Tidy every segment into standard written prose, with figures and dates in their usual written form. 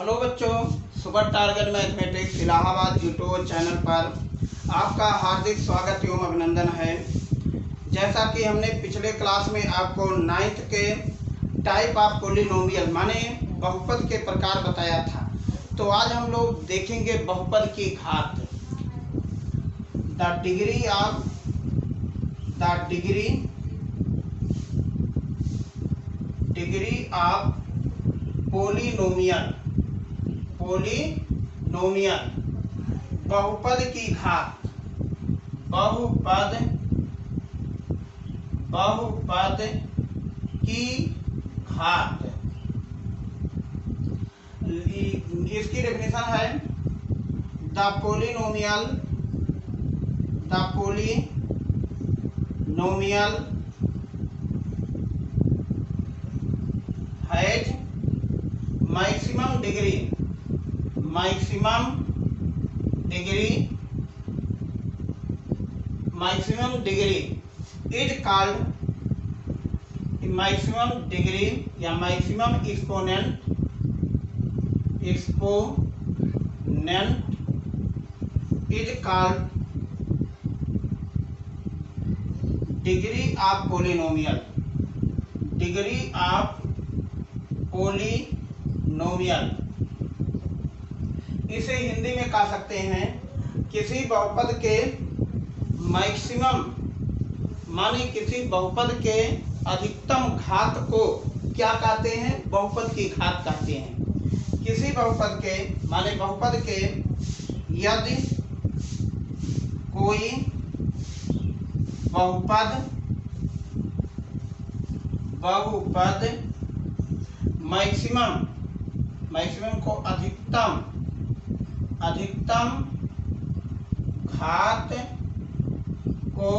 Hello बच्चों, super target mathematics Allahabad YouTube channel पर आपका हार्दिक स्वागत एवं अभिनंदन है। जैसा कि हमने पिछले क्लास में आपको 9th के टाइप ऑफ पॉलिनोमियल माने बहुपद के प्रकार बताया था, तो आज हम लोग देखेंगे बहुपद की घात। द डिग्री ऑफ पॉलिनोमियल बहुपद की घात। बहुपद की घात, इसकी डेफिनेशन है the polynomial has maximum degree is called maximum degree या maximum exponent is called degree of polynomial। इसे हिंदी में कह सकते हैं किसी बहुपद के मैक्सिमम माने किसी बहुपद के अधिकतम घात को क्या कहते हैं? बहुपद की घात कहते हैं। किसी बहुपद के माने बहुपद के यदि कोई बहुपद मैक्सिमम को अधिकतम घात को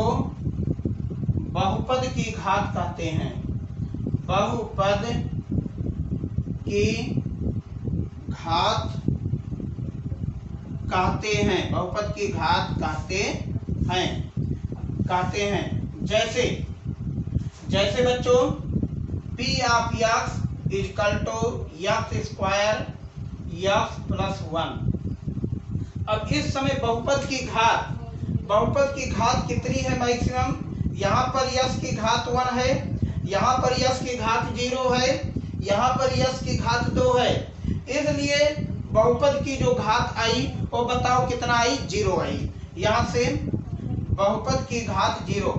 बहुपद की घात कहते हैं। बहुपद की घात कहते हैं। जैसे बच्चों P of x equal to x square x plus 1। अब इस समय बहुपद की घात कितनी है? मैक्सिमम। यहाँ पर यश की घात 1 है, यहाँ पर यश की घात 0 है, यहाँ पर यश की घात 2 है। इसलिए बहुपद की जो घात आई वो बताओ कितना आई? 0 आई। यहाँ से बहुपद की घात 0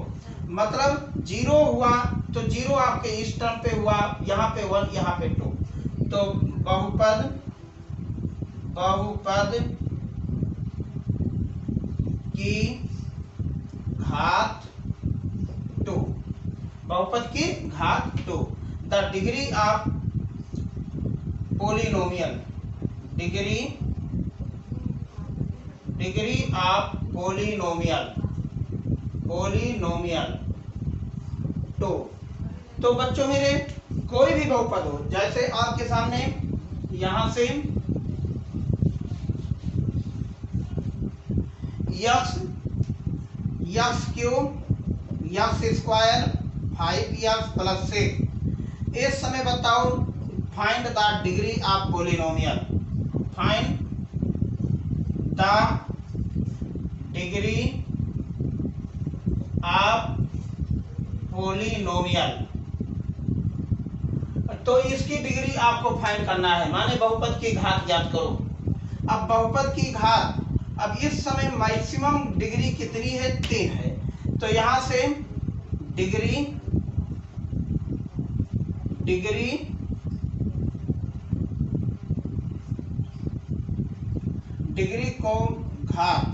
मतलब 0 हुआ तो 0 आपके इस टर्म पे हुआ, यहाँ पे 1, यहाँ पे 2, तो बहुपद की घात 2। बहुपद की घात 2। The degree of polynomial degree of polynomial 2। तो बच्चों मेरे कोई भी बहुपद हो, जैसे आपके सामने यहां से x cube x square 5x plus 6। इस समय बताओ find the degree of polynomial. Find the degree of polynomial. तो इसकी डिग्री आपको फाइंड करना है, माने बहुपद की घात ज्ञात करो। अब बहुपद की घात, अब इस समय मैक्सिमम डिग्री कितनी है? 3 है। तो यहां से डिग्री को घात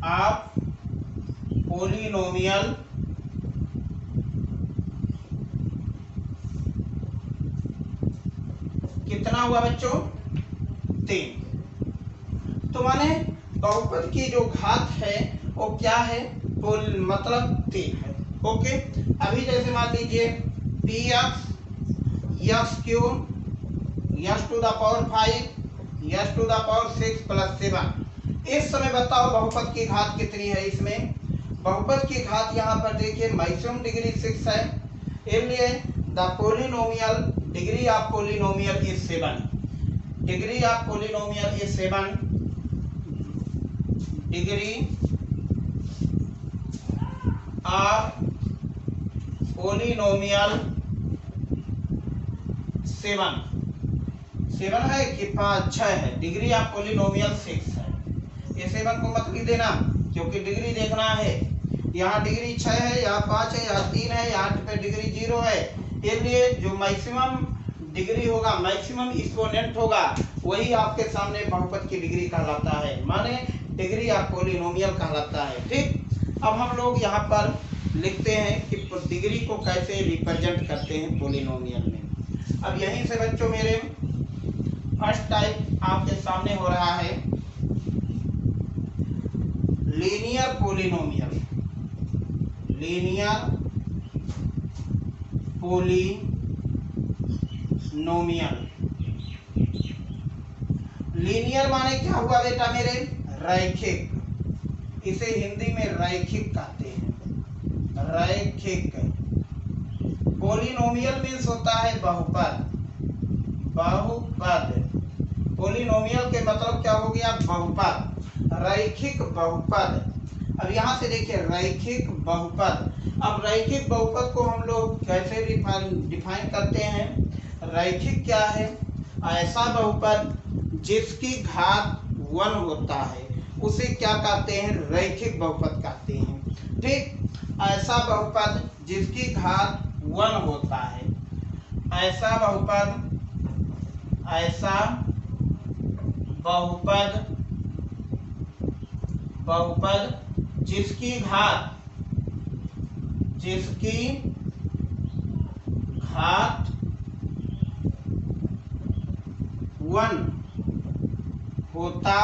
ऑफ पोलिनोमियल कितना हुआ बच्चों? 3। तो माने बहुपद की जो घात है वो क्या है? मतलब 3 है। ओके, अभी जैसे मान लीजिए px cube x to the power 5 x to the power 6 plus 7। इस समय बताओ बहुपद की घात कितनी है? इसमें बहुपद की घात यहाँ पर देखिए मैक्सिमम डिग्री 6 है, इसलिए the polynomial degree of polynomial is 7। Degree of polynomial is 7, degree of polynomial 7 है कि 5 है, डिग्री ऑफ पोलिनोमियल 6 है। ये 7 को मत भी देना क्योंकि डिग्री देखना है। यहाँ डिग्री 6 है, यहाँ 5 है, यहाँ 3 है, यहाँ पे डिग्री 0 है। इसलिए जो मैक्सिमम डिग्री होगा, मैक्सिमम एक्सपोनेंट होगा, वही आपके सामने बहुपद की डिग्री कहलाता है, माने डिग्री ऑफ पोलिनोमियल कहलाता है। ठीक, अब हम लोग यहाँ पर लिखते हैं कि डिग्री को कैसे रिप्रेजेंट करते हैं पोलिनोमियल में। अब यहीं से बच्चों मेरे फर्स्ट टाइप आपके सामने हो रहा है linear polynomial. Linear polynomial, linear माने क्या हुआ बेटा मेरे? रैखिक। इसे हिंदी में रैखिक कहते हैं, रैखिक। पोलिनोमियल मीन्स होता है बहुपद, बहुपद। पोलिनोमियल के मतलब क्या हो गया? बहुपद, रैखिक बहुपद। अब यहाँ से देखिए रैखिक बहुपद। अब रैखिक बहुपद को हम लोग कैसे डिफाइन करते हैं? रैखिक क्या है? ऐसा बहुपद जिसकी घात 1 होता है उसे क्या कहते हैं? रैखिक बहुपद कहते हैं। ठीक, ऐसा बहुपद जिसकी घात 1 होता है, ऐसा बहुपद, ऐसा बहुपद, बहुपद जिसकी घात 1 होता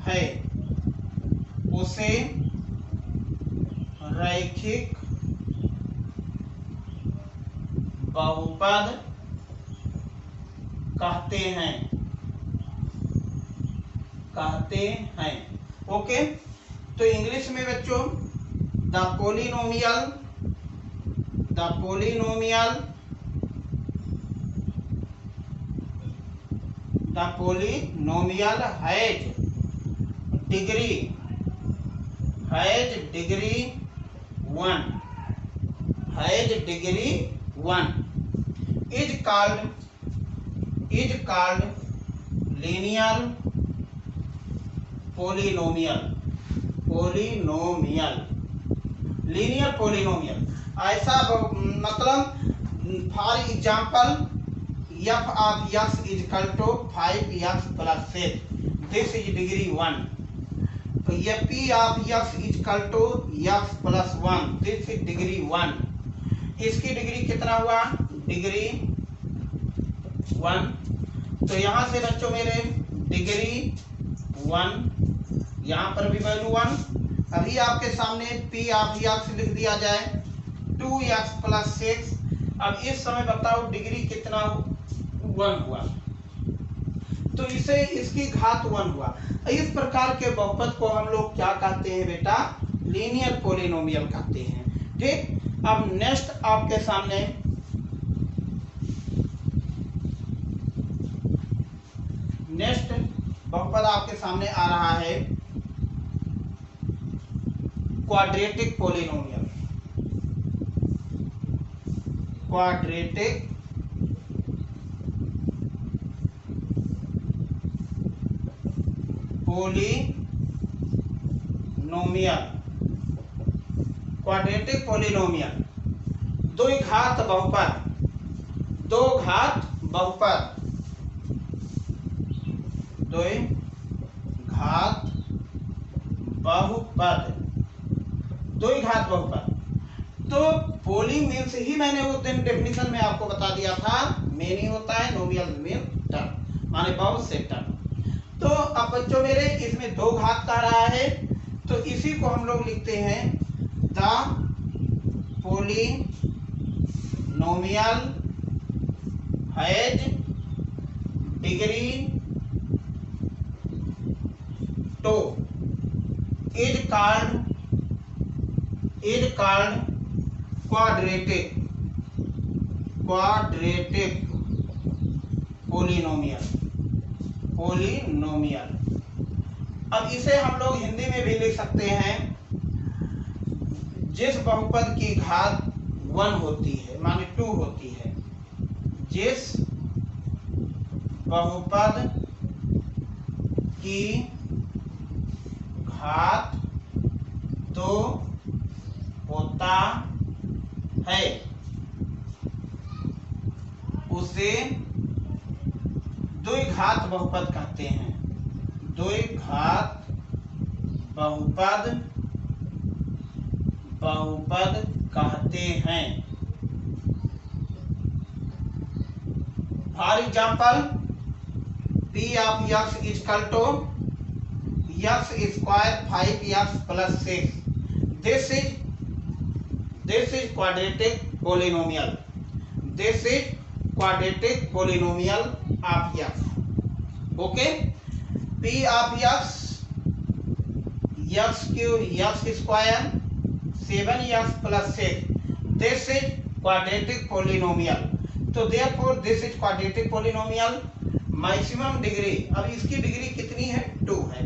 है उसे रैखिक बहुपद कहते हैं, कहते हैं। ओके, तो इंग्लिश में बच्चों the polynomial has degree 1, has degree 1 is called linear polynomial। Linear polynomial ऐसा मतलब for example f of x is equal to 5x plus 6, this is degree 1। तो f of x is equal to x plus 1, this is degree 1। इसकी degree कितना हुआ? Degree 1। तो यहाँ से बच्चों मेरे डिग्री 1, यहाँ पर भी वैल्यू 1। अभी आपके सामने p ऑफ x लिख दिया जाए 2x plus 6। अब इस समय बताओ डिग्री कितना 1 हुआ, तो इसे इसकी घात 1 हुआ। इस प्रकार के बहुपद को हम लोग क्या कहते हैं बेटा? लीनियर पोलिनोमियल कहते हैं। ठीक, अब नेक्स्ट आपके सामने नेक्स्ट बहुपद आपके सामने आ रहा है quadratic polynomial. Quadratic polynomial, quadratic polynomial दो घात बहुपद, दो घात बहुपद, दो घात बहुपद, दो घात बहुपद। तो पोली मीन्स ही मैंने उस दिन डेफिनेशन में आपको बता दिया था, मेनी होता है, नोमियल मीन टर्म, माने बहुत से टर्म। तो अब बच्चों मेरे इसमें दो घात का रहा है, तो इसी को हम लोग लिखते हैं the polynomial has degree 2 is called quadratic polynomial. अब इसे हम लोग हिंदी में भी लिख सकते हैं, जिस बहुपद की घात 1 होती है, माने 2 होती है, जिस बहुपद की घात 2 होता है उसे द्विघात बहुपद कहते हैं। द्विघात बहुपद कहते हैं। For example, P of x is equal to x square 5x plus 6. This is quadratic polynomial. This is quadratic polynomial of x. Okay? P of x cube x square 7x plus 6. This is quadratic polynomial. तो therefore this is quadratic polynomial. Maximum degree, अब इसकी degree कितनी है? 2 है।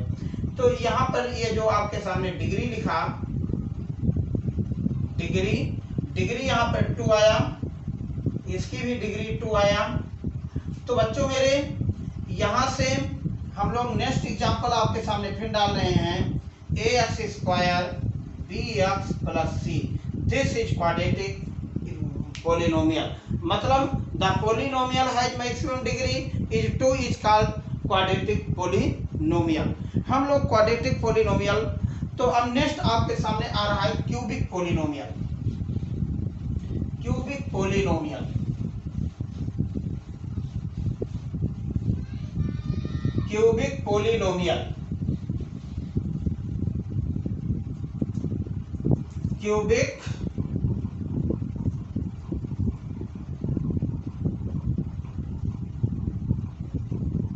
तो यहाँ पर ये जो आपके सामने डिग्री लिखा, डिग्री यहाँ पर 2 आया, इसकी भी डिग्री 2 आया। तो बच्चों मेरे यहाँ से हम लोग नेक्स्ट एग्जांपल आपके सामने फिर डाल रहे हैं, ax square bx plus c। This is quadratic polynomial। मतलब the polynomial has maximum degree is 2 is called quadratic polynomial। हम लोग quadratic polynomial। तो अब नेक्स्ट आपके सामने आ रहा है cubic polynomial. Cubic polynomial, cubic polynomial, cubic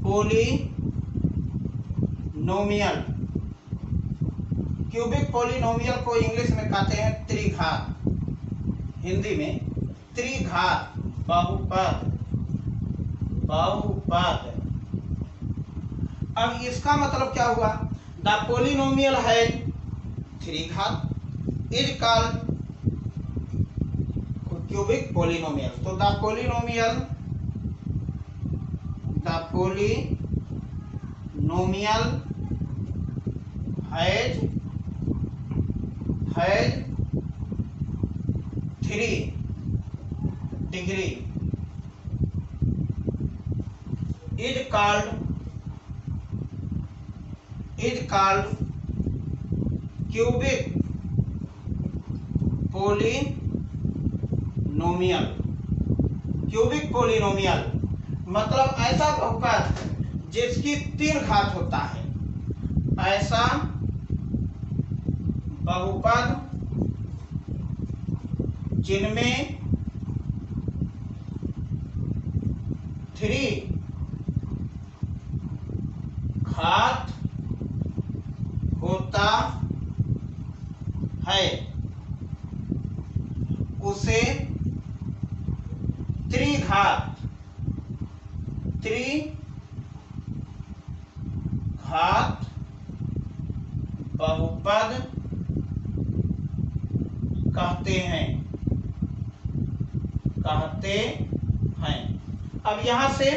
polynomial. Cubic polynomial को इंग्लिश में कहते हैं त्रिघात, हिंदी में त्रिघात बहुपद। अब इसका मतलब क्या हुआ? द पोलिनोमियल है त्रिघात इज कॉल्ड क्यूबिक पोलिनोमियल। तो the polynomial has 3 degree is called cubic polynomial। Cubic polynomial मतलब ऐसा बहुपद जिसकी 3 घात होता है, ऐसा बहुपद जिनमें 3 घात होता है उसे त्रिघात बहुपद कहते हैं। अब यहां से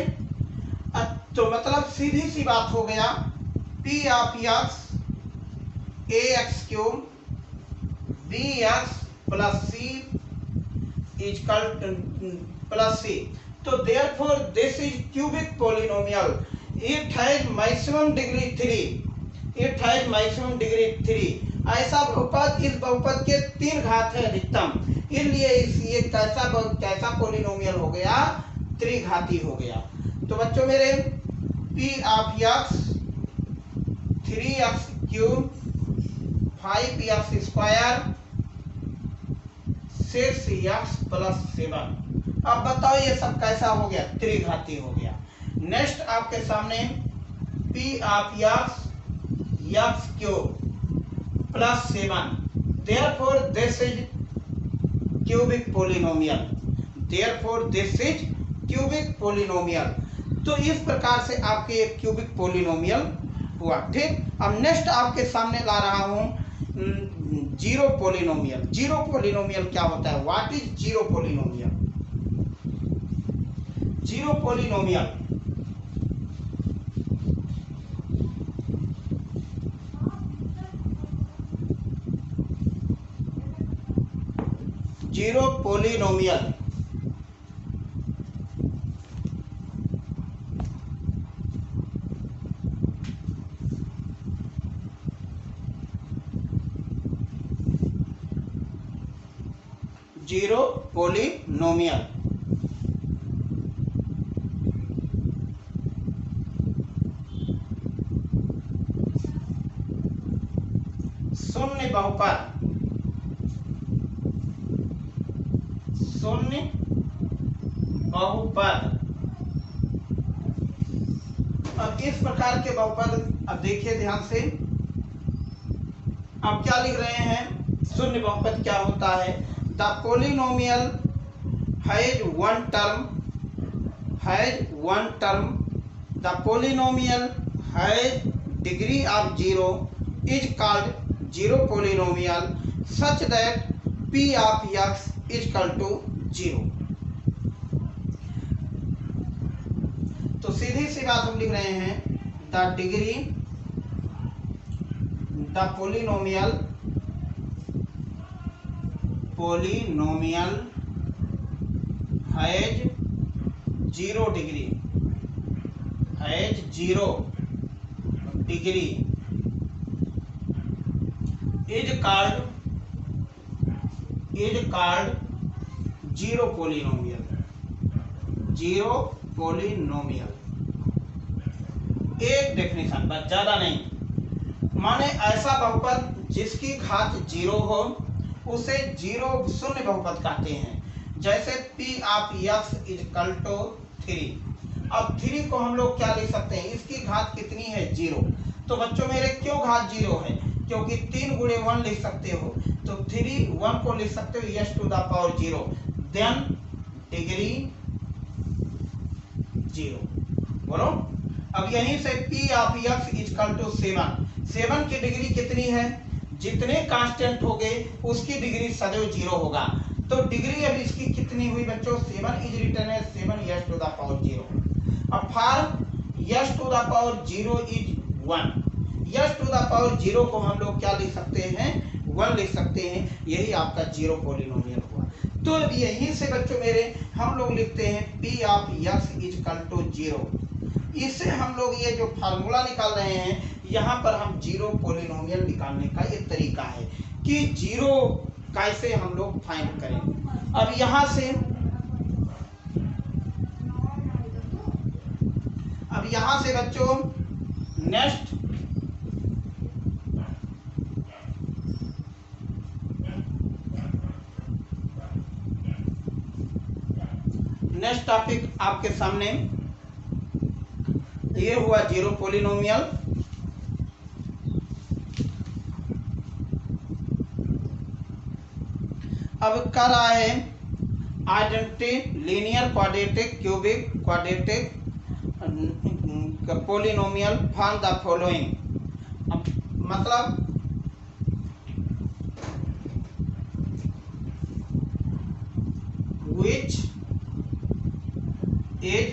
तो मतलब सीधी सी बात हो गया, P of x ax cube bx plus c equal plus c। तो therefore this is cubic polynomial। It has maximum degree 3। ऐसा बहुपद, इस बहुपद के 3 घात है अधिकतम, इसलिए ये कैसा पोलिनोमियल हो गया? त्रिघाती हो गया। तो बच्चों मेरे P of x 3x cube 5x square 6x plus 7। अब बताओ ये सब कैसा हो गया? त्रिघाती हो गया। नेक्स्ट आपके सामने P of x cube plus 7। Therefore this is cubic polynomial। तो इस प्रकार से आपके एक क्यूबिक पोलिनोमियल हुआ। ठीक, अब नेक्स्ट आपके सामने ला रहा हूं जीरो पोलिनोमियल। जीरो पोलिनोमियल क्या होता है? What is zero polynomial? Zero polynomial zero polynomial zero polynomial शून्य बहुपद, शून्य बहुपद। अब इस प्रकार के बहुपद, अब देखिए ध्यान से, अब क्या लिख रहे हैं? शून्य बहुपद क्या होता है? The polynomial has one term, the polynomial has degree of zero is called zero polynomial such that p of x is equal to zero. तो सीधी सी बात हम लिख रहे हैं, the degree, the polynomial has zero degree, has zero degree is called zero polynomial, zero polynomial. एक definition बस, ज्यादा नहीं। माने ऐसा बहुपद जिसकी घात जीरो हो उसे जीरो शून्य बहुपद कहते हैं। जैसे p of x is equal to 3। अब 3 को हम लोग क्या लिख सकते हैं? इसकी घात कितनी है? जीरो। तो बच्चों मेरे क्यों घात जीरो है? क्योंकि 3 गुणे 1 लिख सकते हो, तो 3 1 को लिख सकते हो s to the power zero, then degree zero. बोलो। अब यहीं से p of x is equal to 7 की डिग्री कितनी है? जितने कांस्टेंट हो गए उसकी डिग्री सदैव जीरो होगा। तो डिग्री अब इसकी कितनी हुई बच्चों? 7 इज रिटन है 7 s to the power zero. अब for s to the power zero is 1, s to the power zero को हम लोग क्या लिख सकते हैं? 1 लिख सकते हैं। यही आपका जीरो पोलिनोमियल हुआ। तो यहीं से बच्चों मेरे हम लोग लिखते हैं p of x is equal to zero. इससे हम लोग ये जो फार्मूला निकाल रहे हैं, यहाँ पर हम जीरो पोलिनोमियल निकालने का एक तरीका है कि जीरो कैसे हम लोग फाइंड करें। अब यहाँ से बच्चों नेक्स्ट टॉपिक आपके सामने ये हुआ जीरो पोलिनोमियल। अब कर रहा है identity linear quadratic cubic quadratic polynomial form the following. मतलब which is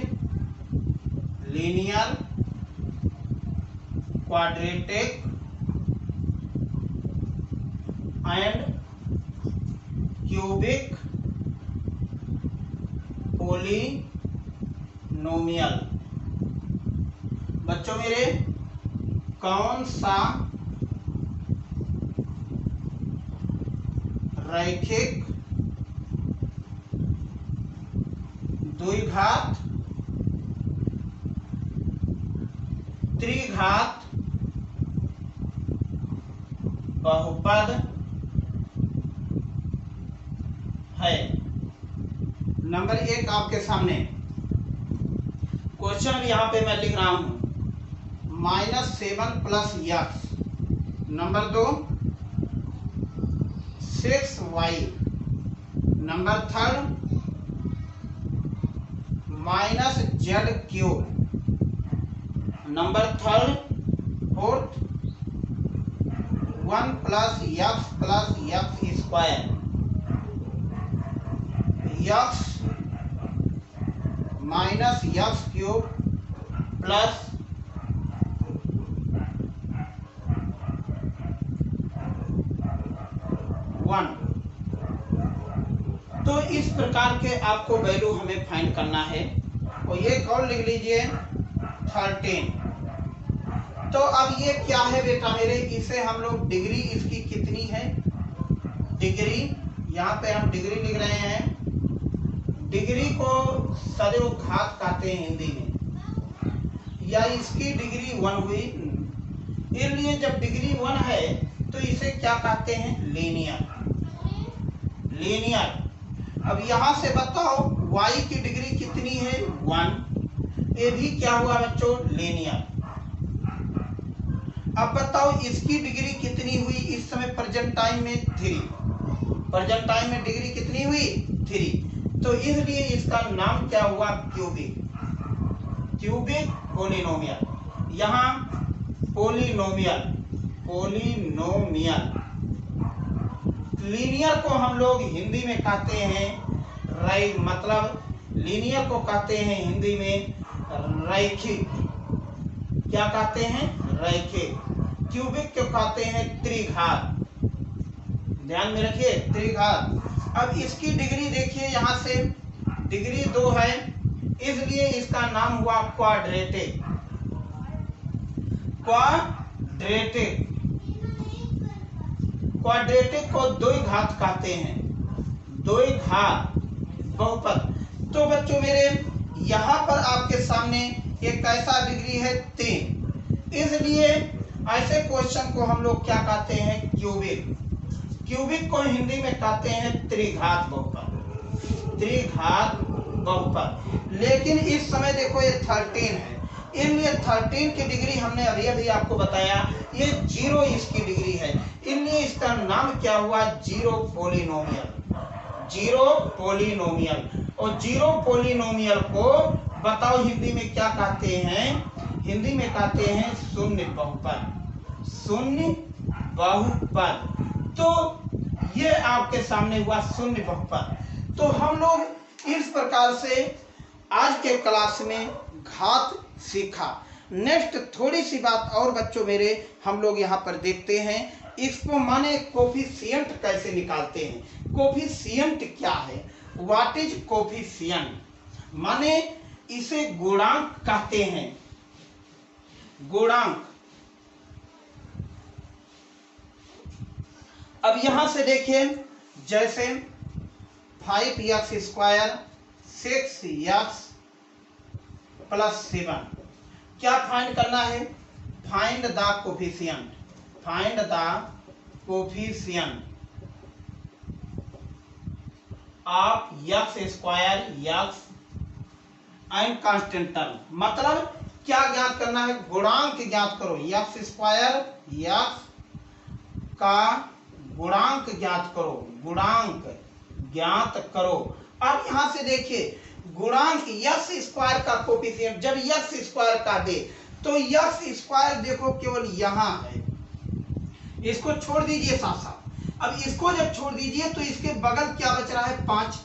linear quadratic and cubic polynomial। बच्चों मेरे कौन सा रैखिक द्विघात त्रिघात बहुपद है? नंबर 1 आपके सामने क्वेश्चन यहाँ पे मैं लिख रहा हूं, -7 plus x। Number 2 6y। Number 3 -z³ number third, fourth, 1 plus x square, x minus x cube plus one. तो इस प्रकार के आपको वैल्यू हमें फाइंड करना है। और ये कौन लिख लीजिए 13। तो अब ये क्या है बेटा मेरे, इसे हम लोग डिग्री इसकी कितनी है, डिग्री, यहाँ पे हम डिग्री लिख रहे हैं। डिग्री को सदैव घात कहते हैं हिंदी में, या इसकी डिग्री 1 हुई, इसलिए जब डिग्री 1 है तो इसे क्या कहते हैं, लीनियर। लीनियर। अब यहां से बताओ y की डिग्री कितनी है, 1, ये भी क्या हुआ बच्चों, लीनियर। अब बताओ इसकी डिग्री कितनी हुई इस समय प्रेजेंट टाइम में, 3। प्रेजेंट टाइम में डिग्री कितनी हुई, 3। तो इसलिए इसका नाम क्या हुआ, क्यूबिक। Cubic polynomial. यहाँ पोलिनोमियल, पोलिनोमियल। लीनियर को हम लोग हिंदी में कहते हैं मतलब लीनियर को कहते हैं हिंदी में रैखिक। क्या कहते हैं, रैखिक। क्यूबिक को कहते हैं त्रिघात। ध्यान में रखिए, त्रिघात। अब इसकी डिग्री देखिए, यहां से डिग्री 2 है, इसलिए इसका नाम हुआ क्वाड्रेटिक। क्वाड्रेटिक। क्वाड्रेटिक को द्विघात कहते हैं, द्विघात बहुपद। तो बच्चों मेरे यहाँ पर आपके सामने एक कैसा डिग्री है, 3, इसलिए ऐसे क्वेश्चन को हम लोग क्या कहते हैं, क्यूबिक। क्यूबिक को हिंदी में कहते हैं त्रिघात बहुपद, त्रिघात बहुपद। लेकिन इस समय देखो ये 13 है, इसलिए 13 की डिग्री हमने अभी आपको बताया, ये 0 इसकी डिग्री है, इसलिए इसका नाम क्या हुआ, 0 पोलिनोमियल। 0 पोलिनोमियल। और 0 पोलिनोमियल को बताओ हिंदी में क्या कहते हैं, हिंदी में कहते हैं शून्य बहुपद। शून्य बहुपद। तो ये आपके सामने हुआ शून्य बहुपद। तो हम लोग इस प्रकार से आज के क्लास में घात सीखा। नेक्स्ट थोड़ी सी बात और बच्चों मेरे हम लोग यहाँ पर देखते हैं, इसको माने कोफिशिएंट कैसे निकालते हैं। कोफिशिएंट क्या है, व्हाट इज कोफिशिएंट, माने इसे गुणांक कहते हैं, गुणांक। अब यहां से देखिए, जैसे 5x स्क्वायर 6x प्लस 7, क्या फाइंड करना है, find the coefficient, find the coefficient of x square x and constant term. मतलब क्या ज्ञात करना है, गुणांक ज्ञात करो, x स्क्वायर x का गुणांक ज्ञात करो, गुणांक ज्ञात करो। अब यहां से देखिए गुणांक x स्क्वायर का कोफिशिएंट जब x स्क्वायर का दे तो x स्क्वायर देखो केवल यहां है, इसको छोड़ दीजिए साथ साथ। अब इसको जब छोड़ दीजिए तो इसके बगल क्या बच रहा है, 5।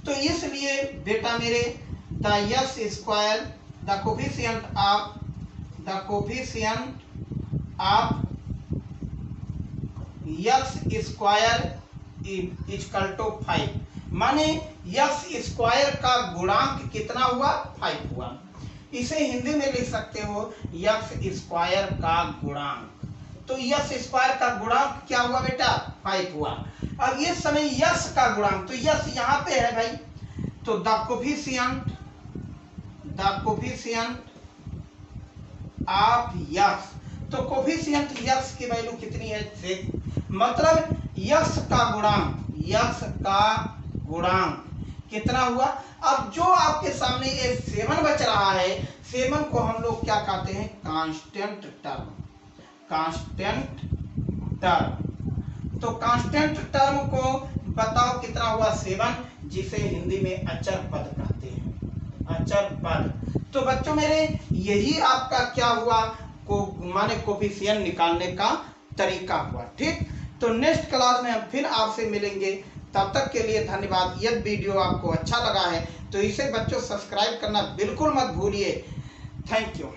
तो इसलिए बेटा मेरे the x square, the coefficient of, the coefficient of x square equal to 5, माने x स्क्वायर का गुणांक कितना हुआ, 5 हुआ। इसे हिंदी में लिख सकते हो x स्क्वायर का गुणांक। तो x स्क्वायर का गुणांक क्या हुआ बेटा, 5 हुआ। अब इस समय x का गुणांक, तो x यहाँ पे है भाई, तो द कोफिशिएंट ऑफ x, तो कोफिशिएंट x की वैल्यू कितनी है, 6। मतलब x का गुणांक, x का गुणांक कितना हुआ। अब जो आपके सामने ये 7 बच रहा है, 7 को हम लोग क्या कहते हैं, कांस्टेंट टर्म, कांस्टेंट टर्म। तो कांस्टेंट टर्म को बताओ कितना हुआ, 7, जिसे हिंदी में अचर पद कहते हैं, अचर पद। तो बच्चों मेरे यही आपका क्या हुआ को माने कोफिशिएंट निकालने का तरीका हुआ। ठीक, तो नेक्स्ट क्लास में हम फिर आपसे मिलेंगे। तब तक के लिए धन्यवाद। यदि वीडियो आपको अच्छा लगा है तो इसे बच्चों सब्सक्राइब करना बिल्कुल मत भूलिए। Thank you.